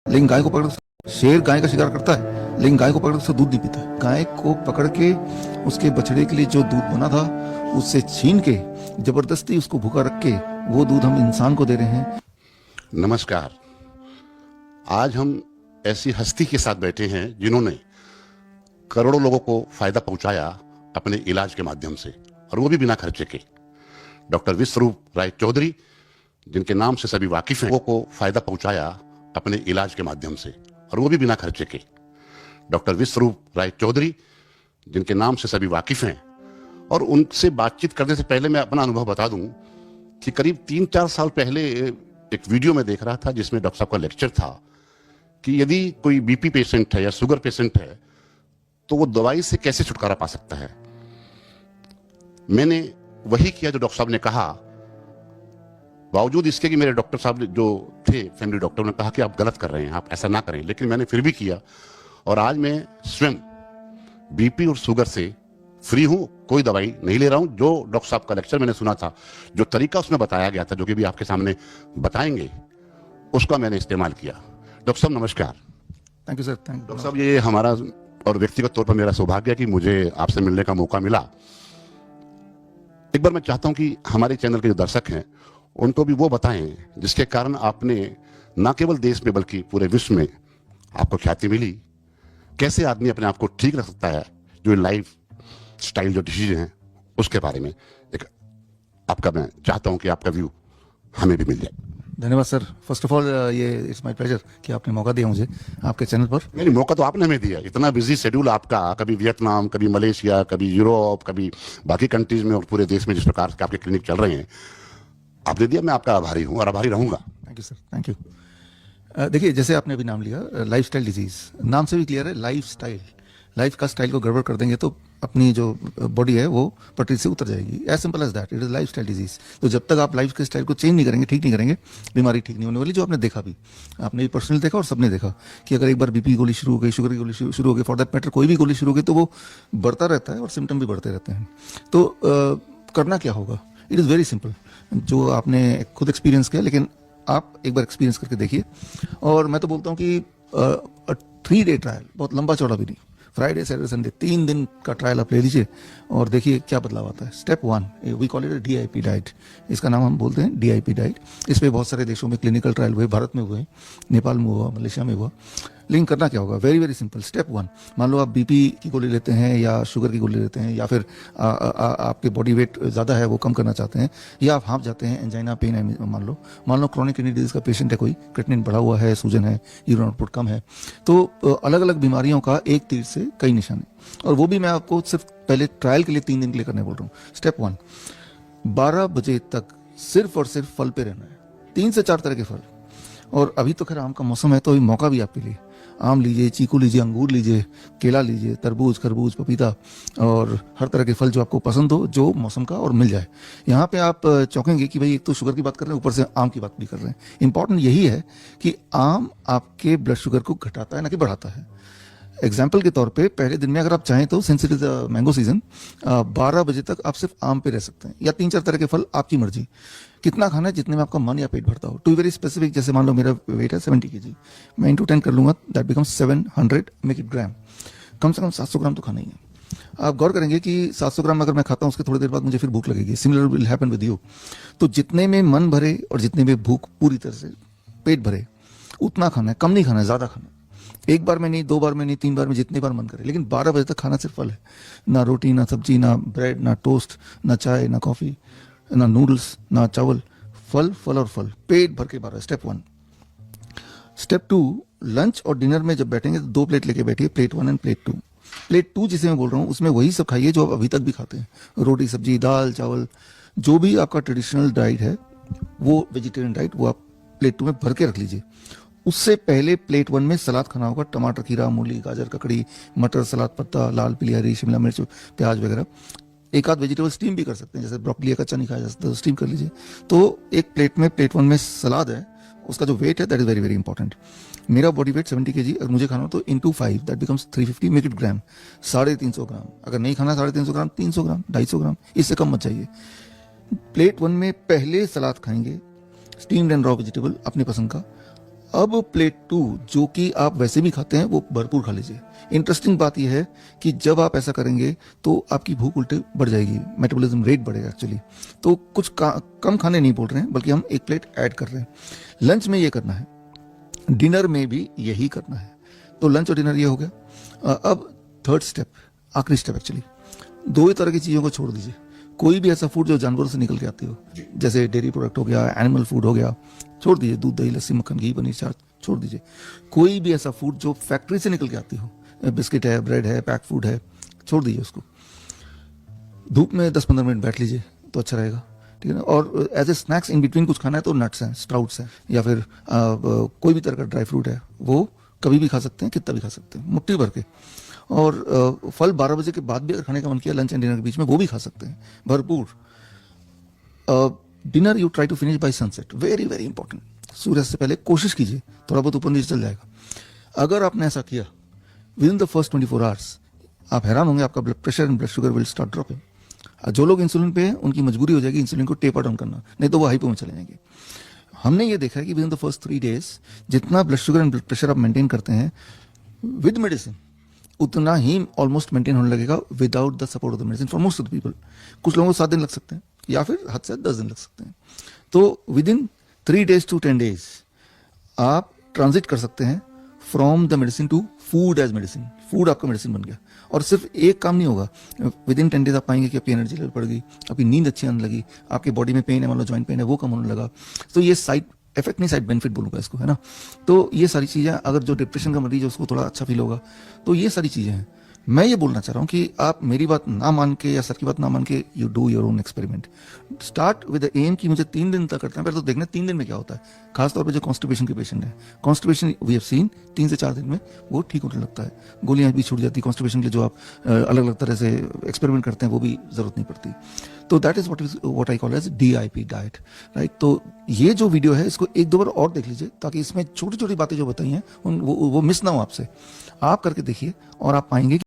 लेकिन गाय को पकड़ शेर गाय का शिकार करता है, लेकिन गाय को पकड़ उससे दूध नहीं पीता है। गाय को पकड़ के उसके बछड़े के लिए जो दूध बना था उससे छीन के जबरदस्ती उसको भूखा रख के वो दूध हम इंसान को दे रहे हैं। नमस्कार। आज हम ऐसी हस्ती के साथ बैठे हैं जिन्होंने करोड़ों लोगों को फायदा पहुंचाया अपने इलाज के माध्यम से, और वो भी बिना खर्चे के। डॉक्टर विश्वरूप राय चौधरी, जिनके नाम से सभी वाकिफ हैं, वो को फायदा पहुंचाया अपने इलाज के माध्यम से, और वो भी बिना खर्चे के। डॉक्टर विश्वरूप राय चौधरी, जिनके नाम से सभी वाकिफ हैं, और उनसे बातचीत करने से पहले मैं अपना अनुभव बता दूं कि करीब 3-4 साल पहले एक वीडियो में देख रहा था जिसमें डॉक्टर साहब का लेक्चर था कि यदि कोई बीपी पेशेंट है या शुगर पेशेंट है तो वो दवाई से कैसे छुटकारा पा सकता है। मैंने वही किया जो डॉक्टर साहब ने कहा, बावजूद इसके कि मेरे डॉक्टर साहब जो थे फैमिली डॉक्टर ने कहा कि आप गलत कर रहे हैं, आप ऐसा ना करें, लेकिन मैंने फिर भी किया। और आज मैं स्वयं बीपी और शुगर से फ्री हूं, कोई दवाई नहीं ले रहा हूं। जो डॉक्टर साहब का लेक्चर मैंने सुना था, जो तरीका उसमें बताया गया था, जो कि भी आपके सामने बताएंगे, उसका मैंने इस्तेमाल किया। डॉक्टर साहब नमस्कार। Thank you sir. Thank you doctor साहब, ये हमारा और व्यक्तिगत तौर पर मेरा सौभाग्य है कि मुझे आपसे मिलने का मौका मिला। एक बार मैं चाहता हूं कि हमारे चैनल के जो दर्शक हैं उनको भी वो बताएं जिसके कारण आपने न केवल देश में बल्कि पूरे विश्व में आपको ख्याति मिली। कैसे आदमी अपने आप को ठीक रख सकता है, जो लाइफ स्टाइल जो डिसीजन है उसके बारे में एक आपका, मैं चाहता हूं कि आपका व्यू हमें भी मिल जाए। धन्यवाद सर। फर्स्ट ऑफ ऑल ये इट्स माय प्लेजर कि आपने मौका दिया मुझे आपके चैनल पर। नहीं, मौका तो आपने हमें दिया। इतना बिजी शेड्यूल आपका, कभी वियतनाम, कभी मलेशिया, कभी यूरोप, कभी बाकी कंट्रीज में और पूरे देश में जिस प्रकार के आपके क्लिनिक चल रहे हैं, आपने दिया। मैं आपका आभारी हूं और आभारी रहूंगा। Thank you sir. Thank you. देखिए, जैसे आपने अभी नाम लिया लाइफस्टाइल डिजीज, नाम से भी क्लियर है, लाइफस्टाइल। लाइफ का स्टाइल को गड़बड़ कर देंगे तो अपनी जो बॉडी है वो पटरी से उतर जाएगी। As simple as that, it is lifestyle disease. तो जब तक आप लाइफ के स्टाइल को चेंज नहीं करेंगे, ठीक नहीं करेंगे, बीमारी ठीक नहीं होने वाली। जो आपने देखा भी, आपने भी पर्सनली देखा और सबने देखा कि अगर एक बार बीपी की गोली शुरू हो गई, शुगर की गोली शुरू हो गई, फॉर दैट मैटर कोई भी गोली शुरू हो गई, तो वो बढ़ता रहता है और सिम्टम भी बढ़ते रहते हैं। तो करना क्या होगा? इट इज़ वेरी सिंपल, जो आपने खुद एक्सपीरियंस किया, लेकिन आप एक बार एक्सपीरियंस करके देखिए। और मैं तो बोलता हूँ कि 3 डे ट्रायल, बहुत लंबा चौड़ा भी नहीं, फ्राइडे सैटरडे संडे 3 दिन का ट्रायल आप ले लीजिए और देखिए क्या बदलाव आता है। Step 1, we call it DIP diet, इसका नाम हम बोलते हैं DIP डाइट। इस पे बहुत सारे देशों में क्लिनिकल ट्रायल हुए, भारत में हुए, नेपाल में हुआ, मलेशिया में हुआ। लेकिन करना क्या होगा? Very very simple. स्टेप 1, मान लो आप बीपी की गोली लेते हैं या शुगर की गोली लेते हैं, या फिर आपके बॉडी वेट ज़्यादा है वो कम करना चाहते हैं, या आप हाँफ जाते हैं, एंजाइना पेन है, मान लो क्रोनिक किडनी डिजीज का पेशेंट है, कोई क्रिएटिनिन बढ़ा हुआ है, सूजन है, यूरिन आउटपुट कम है। तो अलग अलग बीमारियों का एक तीर से कई निशाने, और वो भी मैं आपको सिर्फ पहले ट्रायल के लिए 3 दिन के लिए करने बोल रहा हूँ। स्टेप 1, 12 बजे तक सिर्फ और सिर्फ फल पे रहना है, 3 से 4 तरह के फल। और अभी तो खैर आम का मौसम है, तो अभी मौका भी आपके लिए, आम लीजिए, चीकू लीजिए, अंगूर लीजिए, केला लीजिए, तरबूज, खरबूज, पपीता, और हर तरह के फल जो आपको पसंद हो, जो मौसम का और मिल जाए। यहाँ पे आप चौंकेंगे कि भाई एक तो शुगर की बात कर रहे हैं, ऊपर से आम की बात भी कर रहे हैं। इंपॉर्टेंट यही है कि आम आपके ब्लड शुगर को घटाता है, ना कि बढ़ाता है। एग्जाम्पल के तौर पे पहले दिन में अगर आप चाहें तो, since it is mango season, 12 बजे तक आप सिर्फ आम पे रह सकते हैं, या 3-4 तरह के फल, आपकी मर्जी। कितना खाना है? जितने में आपका मन या पेट भरता हो। टू वेरी स्पेसिफिक, जैसे मान लो मेरा वेट है 70 kg, मैं इंटू 10 कर लूंगा, दैट बिकम्स 700 मेक इट ग्राम। कम से कम 700 ग्राम तो खाना ही है। आप गौर करेंगे कि 700 ग्राम अगर मैं खाता हूँ, उसके थोड़ी देर बाद मुझे फिर भूख लगेगी। Similar will happen with you. तो जितने में मन भरे और जितने में भूख पूरी तरह से पेट भरे, उतना खाना है, कम नहीं खाना है, ज्यादा खाना है। एक बार में नहीं, 2 बार में नहीं, 3 बार में, जितनी बार मन करे। लेकिन 12 बजे तक खाना सिर्फ फल है, ना रोटी, ना सब्जी, ना ब्रेड, ना टोस्ट, ना चाय, ना कॉफी, ना नूडल्स, ना चावल, फल फल और फल, पेट भर के 12। स्टेप 1। स्टेप 2, लंच और डिनर में जब बैठेंगे तो 2 प्लेट लेके बैठिए, प्लेट 1 एंड प्लेट 2। प्लेट 2 जिसे मैं बोल रहा हूँ, उसमें वही सब खाइए जो आप अभी तक भी खाते हैं, रोटी, सब्जी, दाल, चावल, जो भी आपका ट्रेडिशनल डाइट है, वो वेजिटेरियन डाइट, वो आप प्लेट 2 में भर के रख लीजिए। उससे पहले प्लेट 1 में सलाद खाना होगा, टमाटर, खीरा, मूली, गाजर, ककड़ी, मटर, सलाद पत्ता, लाल, पीली, हरी, शिमला मिर्च, प्याज वगैरह। एक आध वेजिटेबल स्टीम भी कर सकते हैं, जैसे ब्रोकली कच्चा नहीं खाया जा सकता तो स्टीम कर लीजिए। तो एक प्लेट में, प्लेट 1 में सलाद है, उसका जो वेट है that is very very important. मेरा बॉडी वेट 70 kg, अगर मुझे खाना हो तो into 5, that becomes 350 make it gram, 350 gram. अगर नहीं खाना 350 ग्राम, 300 ग्राम, 250 ग्राम, इससे कम मत चाहिए। प्लेट 1 में पहले सलाद खाएंगे, स्टीम्ड एंड रॉ वेजिटेबल अपनी पसंद का, अब प्लेट 2 जो कि आप वैसे भी खाते हैं वो भरपूर खा लीजिए। इंटरेस्टिंग बात यह है कि जब आप ऐसा करेंगे तो आपकी भूख उल्टे बढ़ जाएगी, मेटाबॉलिज्म रेट बढ़ेगा एक्चुअली। तो कुछ कम खाने नहीं बोल रहे हैं, बल्कि हम एक प्लेट ऐड कर रहे हैं। लंच में ये करना है, डिनर में भी यही करना है। तो लंच और डिनर ये हो गया। अब थर्ड स्टेप, आखिरी स्टेप एक्चुअली, दो ही तरह की चीज़ों को छोड़ दीजिए। कोई भी ऐसा फूड जो जानवरों से निकल के आती हो, जैसे डेयरी प्रोडक्ट हो गया, एनिमल फूड हो गया, छोड़ दीजिए। दूध, दही, लस्सी, मक्खन, घी, पनीर, चाट छोड़ दीजिए। कोई भी ऐसा फूड जो फैक्ट्री से निकल के आती हो, बिस्किट है, ब्रेड है, पैक फूड है, छोड़ दीजिए उसको। धूप में 10-15 मिनट बैठ लीजिए तो अच्छा रहेगा, ठीक है ना। और as a snacks in between कुछ खाना है तो नट्स हैं, स्प्राउट्स हैं, या फिर कोई भी तरह का ड्राई फ्रूट है, वो कभी भी खा सकते हैं, कितना भी खा सकते हैं, मुट्ठी भर के। और फल 12 बजे के बाद भी अगर खाने का मन किया लंच एंड डिनर के बीच में, वो भी खा सकते हैं भरपूर। Dinner you try to finish by sunset, very very important. सूर्यास्त से पहले कोशिश कीजिए, थोड़ा बहुत ऊपर नीचे चल जाएगा। अगर आपने ऐसा किया with in the first 24 hours, आप हैरान होंगे, आपका blood pressure and blood sugar will start dropping. जो लोग इंसुलिन पे हैं उनकी मजबूरी हो जाएगी इंसुलिन को टेपर डाउन करना, नहीं तो वो हाइपो में चले जाएंगे। हमने ये देखा है कि within the first 3 days जितना blood sugar and blood pressure आप मेंटेन करते हैं विद मेडिसिन, उतना ही ऑलमोस्ट मेंटेन होने लगेगा without the support of the medicine for most of the people. कुछ लोगों को 7 दिन लग सकते हैं, या फिर हद से 10 दिन लग सकते हैं। तो within 3 days to 10 days आप ट्रांजिट कर सकते हैं from the medicine to food as medicine. Food आपका मेडिसिन बन गया। और सिर्फ एक काम नहीं होगा, विद इन 10 days आप पाएंगे कि आपकी एनर्जी लेवल बढ़ गई, आपकी नींद अच्छी आने लगी, आपकी बॉडी में पेन है, मान लो जॉइंट पेन है, वो कम होने लगा। तो ये साइड इफेक्ट नहीं, साइड बेनिफिट बोलूंगा इसको, है ना। तो ये सारी चीजें, अगर जो डिप्रेशन का मरीज है उसको थोड़ा अच्छा फील होगा, तो ये सारी चीजें हैं। मैं ये बोलना चाह रहा हूँ कि आप मेरी बात ना मान के या सर की बात ना मान के, you do your own experiment. Start with the aim कि मुझे 3 दिन तक करना है, पहले तो देखना 3 दिन में क्या होता है। खासतौर पर जो कॉन्स्टिपेशन के पेशेंट है, कॉन्स्टिपेशन वी हैव सीन 3 से 4 दिन में वो ठीक होने लगता है, गोलियां भी छूट जाती है। कॉन्स्टिपेशन के लिए जो आप अलग अलग तरह से एक्सपेरिमेंट करते हैं वो भी जरूरत नहीं पड़ती। तो that is what I call as DIP diet, right. तो ये जो वीडियो है इसको 1-2 बार और देख लीजिए, ताकि इसमें छोटी छोटी बातें जो बताई हैं वो मिस ना हो आपसे। आप करके देखिए और आप पाएंगे